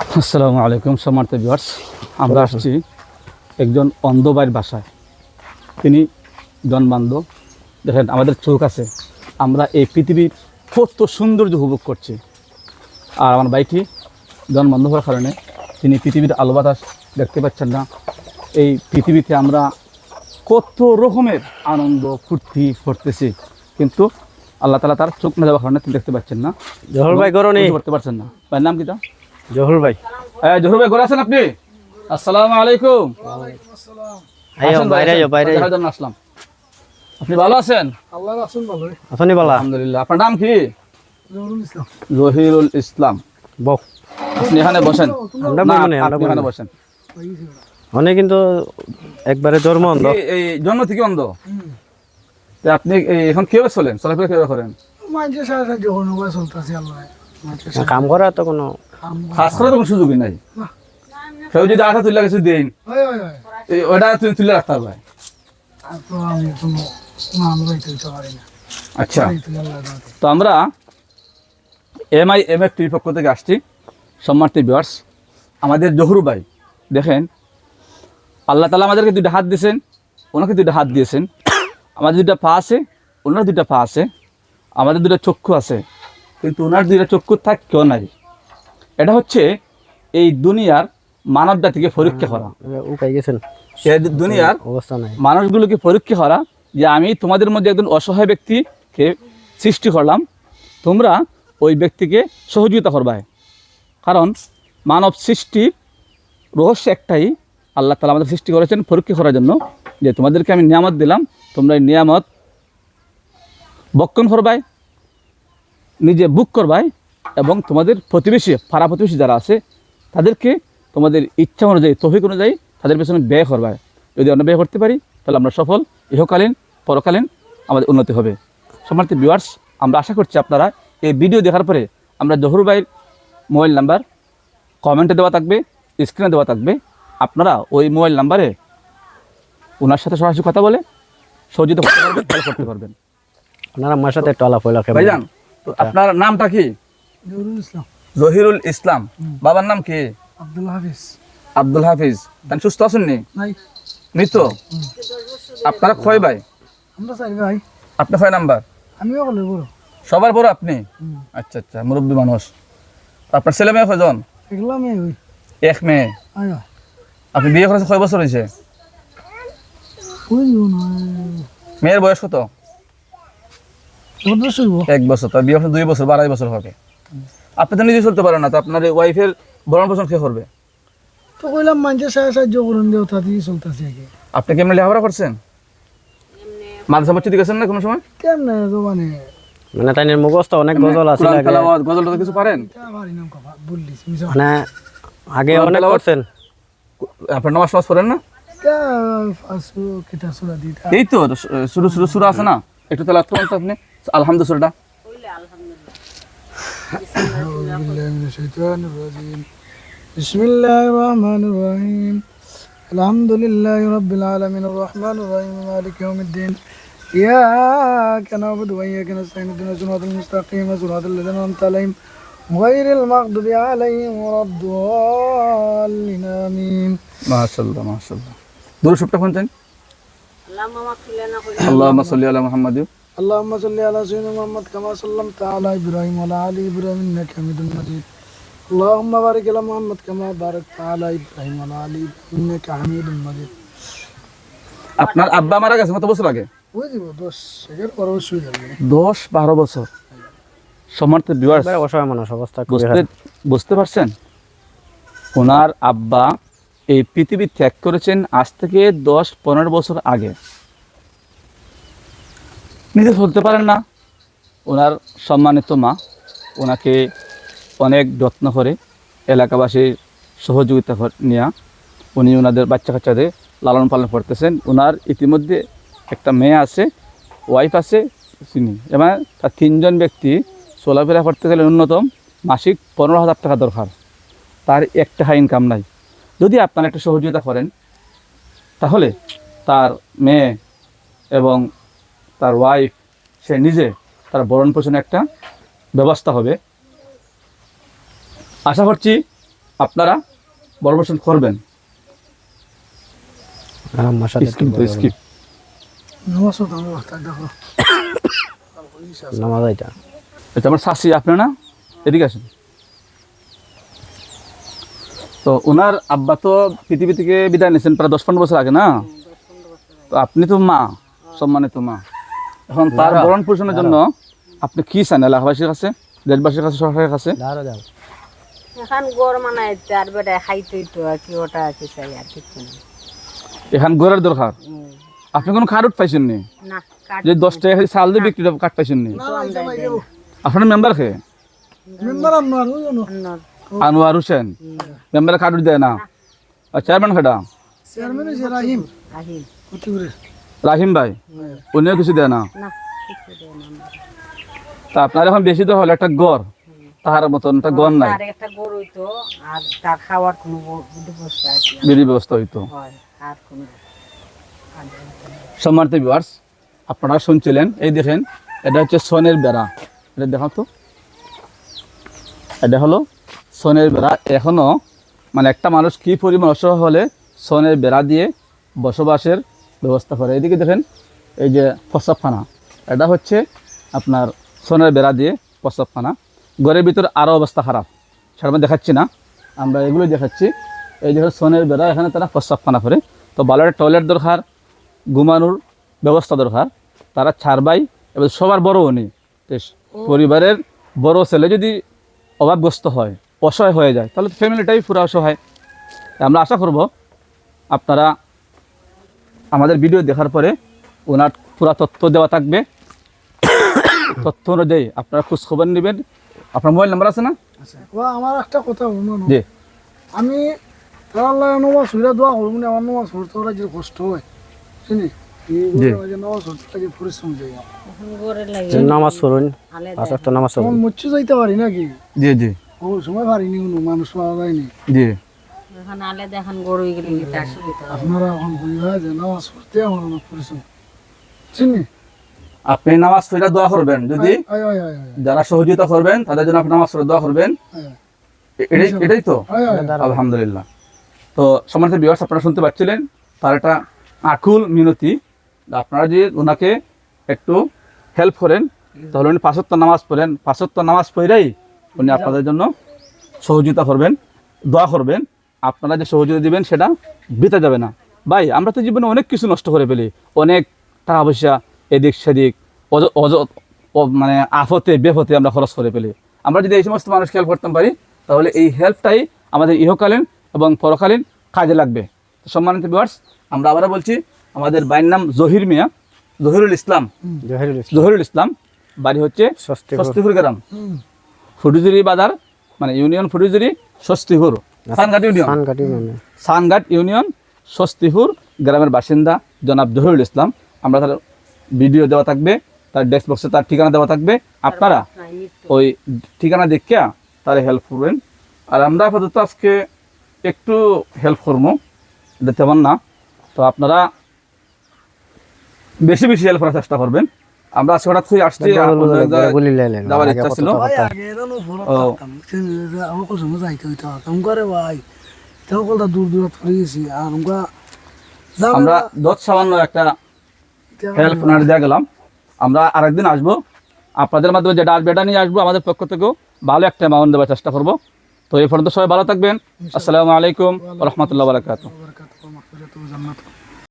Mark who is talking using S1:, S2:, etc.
S1: আসসালামু আলাইকুম সম্মানিত ভিউয়ার্স, আমরা আসছি একজন অন্ধ ভাইয়ের বাসায়। তিনি জন্মান্ধ। দেখেন আমাদের চোখ আছে, আমরা এই পৃথিবীর কত সৌন্দর্য উপভোগ করছি। আর আমার ভাইটি জন্মান্ধ হওয়ার কারণে তিনি পৃথিবীর আলো বাতাস দেখতে পাচ্ছেন না। এই পৃথিবীতে আমরা কত রকমের আনন্দ ফুর্তি করতেছি, কিন্তু আল্লাহ তাআলা তার চোখ না দেওয়ার কারণে তিনি দেখতে পাচ্ছেন না।
S2: জহুর ভাই গরনি
S1: করতে পারছেন না। ভাইয়ের নাম কি? তা
S2: জহুর ভাই
S1: জহুর ভাই, ঘরে আছেন আপনি? আসসালামু আলাইকুম।
S2: আইও বাইরে যাও বাইরে
S1: দেখার জন্য আসলাম। আপনি ভালো আছেন?
S2: আসনি বলা
S1: আলহামদুলিল্লাহ। আপনার নাম কি?
S3: জহুরুল ইসলাম।
S1: জহিরুল ইসলাম।
S2: বক
S1: আপনি এখানে বসেন।
S2: আমরা
S1: না,
S2: বইমনে আমরা
S1: আপনি এখানে
S2: বইমনে
S1: বসেন।
S2: অনেক কিন্তু একবারে জন্ম অন্ধ
S1: আপনি এই জন্ম থেকে অন্ধ? তা আপনি এখন কিভাবে চলেন, চলাফেরা কিভাবে করেন?
S3: মাঝে সারা যখন নৌকা চলতেছে আল্লাহ
S2: কাম করা তো কোনো
S1: কাজ করার তো কোনো সুযোগই নাই। কেউ যদি আঠা তুলে কিছু দেন,
S3: হয় হয় হয়
S1: ওটা তুমি তুলে রাখতে পারবে।
S3: আর তো আমি কোনো আমরা দিতে পারি না।
S1: আচ্ছা,
S3: তুই আল্লাহ দাও।
S1: তো আমরা MIMF টিভির পক্ষ থেকে আসছি। সম্মানিত ভিউয়ার্স, আমাদের জহুর ভাই দেখেন, আল্লাহ তাআলা আমাদেরকে দুইটা হাত দিয়েছেন, ওনাকে দুইটা হাত দিয়েছেন। আমাদের দুইটা পা আছে, ওনার দুইটা পা আছে। আমাদের দুইটা চক্ষু আছে, কিন্তু ওনার দুইটা চক্ষু কেউ নাই। এটা হচ্ছে এই দুনিয়ার মানব জাতিকে পরীক্ষা করা।
S2: উপায় গেছেন
S1: এই দুনিয়ার
S2: অবস্থা নাই
S1: মানুষগুলোকে পরীক্ষা করা, যে আমি তোমাদের মধ্যে একজন অসহায় ব্যক্তিকে সৃষ্টি করলাম, তোমরা ওই ব্যক্তিকে সহযোগিতা করবে। কারণ মানব সৃষ্টির রহস্য একটাই, আল্লাহ তাআলা আমাদের সৃষ্টি করেছেন পরীক্ষা করার জন্য, যে তোমাদেরকে আমি নিয়ামত দিলাম, তোমরা এই নিয়ামত বক্ষণ করবাই, নিজে বুক করবাই, এবং তোমাদের প্রতিবেশী পাড়া প্রতিবেশী যারা আছে তাদেরকে তোমাদের ইচ্ছা অনুযায়ী তৌফিক অনুযায়ী তাদের পেছনে ব্যয় করবাই। যদি আমরা ব্যয় করতে পারি তাহলে আমরা সফল, ইহকালীন পরকালীন আমাদের উন্নতি হবে। সম্মানিত ভিউয়ার্স, আমরা আশা করছি আপনারা এই ভিডিও দেখার পরে, আমরা জহুর ভাইয়ের মোবাইল নাম্বার কমেন্টে দেওয়া থাকবে, স্ক্রিনে দেওয়া থাকবে, আপনারা ওই মোবাইল নাম্বারে ওনার সাথে সরাসরি কথা বলে সহযোগিতা করতে পারবেন, হেল্প করতে পারবেন।
S2: আপনারা আমার সাথে একটু আলাপ হইলা
S1: ভাইজান, তো আপনার নামটা কি?
S3: জহুরুল ইসলাম।
S1: জহিরুল ইসলাম। বাবার নাম কি?
S3: আব্দুল হাফিজ।
S1: আব্দুল হাফিজ। তাই সুস্থ আছেন নি?
S3: নাই
S1: মৃত? আপনারা কয় ভাই?
S3: আমরা চাই ভাই।
S1: আপনি কয় নাম্বার?
S3: আমিও বলে বড়।
S1: সবার বড় আপনি? আচ্ছা আচ্ছা, মুরব্বী মানুষ। আপনার ছেলে মেয়ে কয়জন?
S3: এগুলো আমি ওই
S1: এক মেয়ে।
S3: আয়
S1: আপনি বিয়ে করেছেন কয় বছর হয়েছে?
S3: ওই জীবন
S1: মেয়ের বয়স কত?
S3: ওটা শুইব
S1: 1 বছর। তার বিয়ে করছেন 2 বছর, 2.5 বছর হবে। আপনি তো নিজে চলতে পারেন না, তো আপনার ওয়াইফের ভরণ পোষণ কে করবে?
S3: তো কইলাম মাঝে সাহায্য করুন দেও তাতেই চলতেছে আগে।
S1: আপনি কেমন লেখাপড়া করছেন? মাদ্রাসা মসজিদে গেছেন না কোনো সময়?
S3: কেমনে তো মানে
S2: মানে তাইনের মুখস্থ অনেক গজল আছে
S1: কোরআন
S2: লাগে
S1: তেলাওয়াত, গজল টজল কিছু পারেন?
S3: তা পারি না কথা বললিস মিছা।
S2: মানে আগে
S1: কোরআন
S2: অনেক
S1: তেলাওয়াত?
S2: করছেন
S1: আপনার নামাজ টামাজ পড়েন না?
S3: তা ফাসু কিতা সুরা দিতা।
S1: এই তো শুরু শুরু শুরু আছে না, একটু তেলাওয়াত করুন তো আপনি আলহামদুলিল্লাহ।
S3: أعوذ بالله من الشيطان الرجيم بسم الله الرحمن الرحيم الحمد لله رب العالمين الرحمن الرحيم مالك يوم الدين إياك نعبد وإياك نستعين اهدنا الصراط المستقيم صراط الذين أنعمت عليهم غير المغضوب عليهم ولا الضالين آمين
S1: মাশাআল্লাহ মাশাআল্লাহ। দূর শুটটা কোনছেন? আল্লাহুম্মা সাল্লি আলা মুহাম্মাদ।
S3: اللهم صل على سيدنا محمد كما صليت على إبراهيم وعلى آل إبراهيم إنك حميد مجيد اللهم بارك على محمد كما باركت على إبراهيم وعلى آل إبراهيم إنك حميد مجيد
S1: আপনার আব্বা মারা গেছে কত বছর আগে?
S3: ওই দিব 10 সেকেন্ড পরে শুয়ে যাবে
S1: 10-12 বছর। সম্মানিত ভিউয়ার্স,
S2: একবারে অসহায় মানুষ অবস্থা খুবই খারাপ।
S1: বুঝতে পারছেন? ওনার আব্বা এই পৃথিবী ত্যাগ করেছেন আজ থেকে 10-15 বছর আগে। নিজে চলতে পারেন না। ওনার সম্মানিত মা ওনাকে অনেক যত্ন করে, এলাকাবাসীর সহযোগিতা নিয়ে উনি ওনাদের বাচ্চা কাচ্চাদের লালন পালন করতেছেন। ওনার ইতিমধ্যে একটা মেয়ে আছে, ওয়াইফ আছে, চিনি, এবং তার 3 জন ব্যক্তি চলাফেরা করতে গেলে ন্যূনতম মাসিক 15,000 টাকা দরকার। তার একটা ইনকাম নাই। যদি আপনারা একটা সহযোগিতা করেন তাহলে তার মেয়ে এবং তার ওয়াইফ, সে নিজে তার ভরণ পোষণে একটা ব্যবস্থা হবে। আশা করছি আপনারা বর্বসন করবেন।
S2: আর আম্মার সাথে একটু
S1: স্কিপ তো
S2: কথা বলো।
S1: স্কিপ।
S3: নামাজ পড়তে হবে, তাই দেখো
S2: নামাজ এটা
S1: এটা আমার শাশি, আপনি না এদিকে আসেন। তো ওনার আব্বা তো পৃথিবী থেকে বিদায় নিয়েছেন প্রায় 10-15 বছর আগে না? তো আপনি তো মা, সম্মানিত মা, এখন তার ভরণ পোষণের জন্য আপনি কি চান এলাকাবাসীর কাছে, দেশবাসীর কাছে, সরকারের কাছে?
S2: দাঁড়া যাও
S4: এখন গড় মানায় আর বেটা খাইতই তো আর কি ওটা কি চাই আর কিছু না।
S1: এখান গড়ের দরকার। আপনি কোনো কার্ড পাইছেন নি?
S4: না কাট
S1: যে 10 টাকা চাল দিয়ে বিক্রি কার্ড পাইছেন নি? আপনার মেম্বার খে
S3: মেম্বার আনোয়ার জানো
S1: আনোয়ার হোসেন, মেম্বারের কার্ড দেয় না। আর চেয়ারম্যান খেটা
S3: চেয়ারম্যান হইছে রাহিম
S4: আহিম
S3: কতিগুরে
S1: রাহিম ভাই, উনিও কিছু দেয় না।
S4: না কিছু দেয় না আমার।
S1: তা আপনার এখন বেশি তো হলো একটা গড়, তাহার মতন একটা গড় নাই,
S4: তার একটা গরু হইতো আর তার খাওয়ার কোনো ব্যবস্থা আর কি
S1: বিধি ব্যবস্থা হইতো।
S4: হয় আর কোনো
S1: সম্মানিত ভিউয়ার্স, আপনারা শুনছিলেন, এই দেখেন এটা হচ্ছে সোনের বেড়া, এটা দেখো তো, এটা হলো সোনের বেড়া। এখনো মানে একটা মানুষ কি পরিমাণ অসহায় হলে সোনের বেড়া দিয়ে বসবাসের ব্যবস্থা করে। এদিকে দেখেন এই যে প্রস্রাবখানা, এটা হচ্ছে আপনার সোনের বেড়া দিয়ে প্রস্রাবখানা। ঘরের ভিতর আরও অবস্থা খারাপ, সেটা আমি দেখাচ্ছি না, আমরা এগুলো দেখাচ্ছি। এই দেখেন সোনের বেড়া, এখানে তারা প্রস্রাবখানা করে। তো ভালো একটা টয়লেট দরকার, ঘুমানোর ব্যবস্থা দরকার। তারা 4 ভাই এবার সবার বড় উনি, তো পরিবারের বড় ছেলে যদি অভাবগ্রস্ত হয়, অসহায় হয়ে যায়, তাহলে ফ্যামিলিটাই পুরো অসহায়। আমরা আশা করব আপনারা আমাদের ভিডিও দেখার পরে ওনার পুরা তথ্য দেওয়া থাকবে, তথ্য অনুযায়ী আপনারা খোঁজখবর নেবেন। আপনার মোবাইল নাম্বার আছে না?
S3: ও আমার একটা কথা বলবো
S1: জি।
S3: আমি আল্লাহ নামাজ সুবিধা দোয়া করবো না, আমার নামাজ পড়তে ওরা যে কষ্ট হয় শুনি
S1: জি।
S3: নামাজ পড়তে লাগে পরিশ্রম যাই
S4: এখন গড়ের লাগে
S2: নামাজ পড়ুন,
S4: আলাদা
S2: 5 ওয়াক্ত নামাজ
S3: তখন
S2: পড়ুন।
S3: মুচ্ছু যাইতে পারি নাকি
S1: জি জি
S3: ও সময় পারিনি কোনো মানুষ পাওয়া যায়নি।
S1: জি।
S4: এখন আলাদা এখন গরু গেলে তার সুবিধা হয়।
S3: আপনারা এখন বুঝা যে নামাজ পড়তে আমার অনেক পরিশ্রম চিনি।
S1: আপনি নামাজ পড়ে দোয়া করবেন, যদি
S3: আয় আয় আয় আয়
S1: যারা সহযোগিতা করবেন তাদের জন্য আপনি নামাজ পড়ে দোয়া করবেন।
S3: আয়
S1: এটাই তো,
S3: আয় আয়
S1: আলহামদুলিল্লাহ। তো সম্মানিত ভিউয়ার্স, আপনারা শুনতে পাচ্ছিলেন তার একটা আকুল মিনতি। আপনারা যদি ওনাকে একটু হেল্প করেন তাহলে উনি 5 ওয়াক্ত নামাজ পড়েন, 5 ওয়াক্ত নামাজ পড়েই উনি আপনাদের জন্য সহযোগিতা করবেন, দোয়া করবেন। আপনারা যে সহযোগিতা দিবেন সেটা বৃথা যাবে না। ভাই আমরা তো জীবনে অনেক কিছু নষ্ট করে ফেলি, অনেক টাকা পয়সা এদিক সেদিক মানে আফতে বেফতে আমরা খরচ করে ফেলি। আমরা যদি এই সমস্ত মানুষকে হেল্প করতে পারি তাহলে এই হেল্পটাই আমাদের ইহকালীন এবং পরকালীন কাজে লাগবে। তো সম্মানিত ভিউয়ার্স, আমরা আবারও বলছি, আমাদের ভাইয়ের নাম জহির মিয়া, জহিরুল ইসলাম, জহিরুল ইসলাম, বাড়ি হচ্ছে স্বস্তিপুর গ্রাম, ফুটুজুরি বাজার, মানে union Futujuri, Swastipur, Sanghat union, Sanghat union, Swastipur গ্রামের বাসিন্দা জনাব জহিরুল ইসলাম। আমরা তার ভিডিও দেওয়া থাকবে, তার ডেস্ক বক্সে তার ঠিকানা দেওয়া থাকবে, আপনারা ওই ঠিকানা দেখিয়া তার হেল্প করবেন। আর আমরা আপাতত আজকে একটু হেল্প করবো, এটা তেমন না। তো আপনারা বেশি বেশি হেল্প করার চেষ্টা করবেন। আমরা আজকে হঠাৎ করে আসছি, যাওয়ার ইচ্ছা ছিল।
S3: ভাই আগে এরনো ফরক থাকতাম চিনি যে আমার কোন সময় যাইতে হইতো কাম করে ভাই তাও কলটা দূর দূর করে গেছি আর আমরা
S1: আমরা 10 সামান্য একটা হেল্প ওনার দেওয়া গেলাম। আমরা আরেকদিন আসবো, আপনাদের মাধ্যমে যেটা আসবে এটা নিয়ে আসবো, আমাদের পক্ষ থেকেও ভালো একটা অ্যামাউন্ট দেওয়ার চেষ্টা করবো। তো এই পর্যন্ত সবাই ভালো থাকবেন। আসসালামু আলাইকুম ওয়া রাহমাতুল্লাহি ওয়া বারাকাতুহু।
S3: জান্নাত